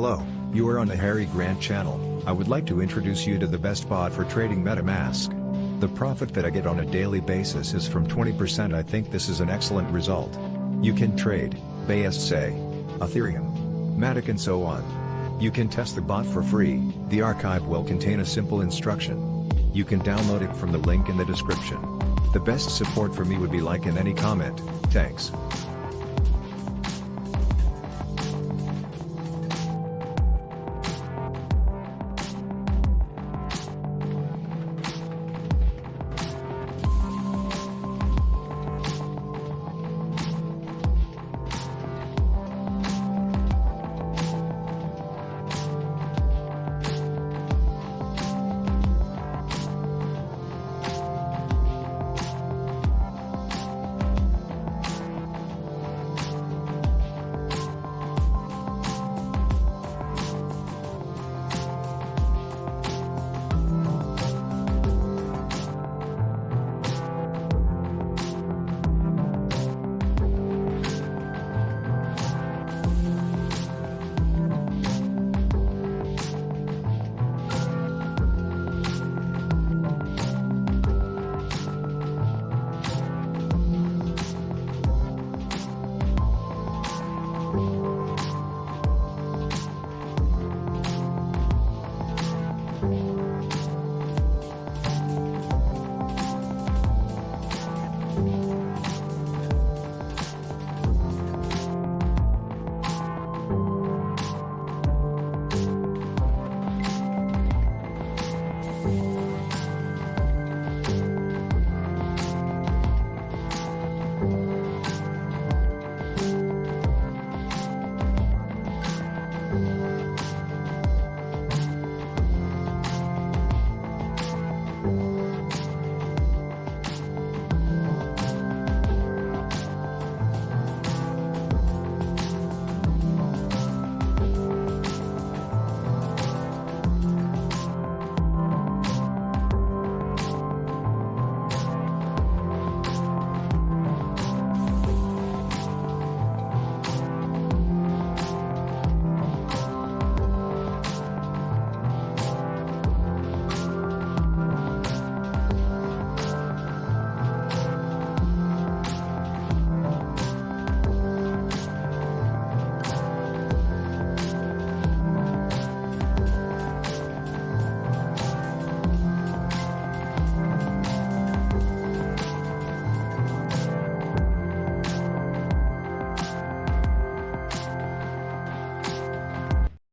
Hello, you are on the Harry Grant channel. I would like to introduce you to the best bot for trading Metamask. The profit that I get on a daily basis is from 20%. I think this is an excellent result. You can trade BSC, Ethereum, Matic and so on. You can test the bot for free. The archive will contain a simple instruction. You can download it from the link in the description. The best support for me would be like and any comment. Thanks.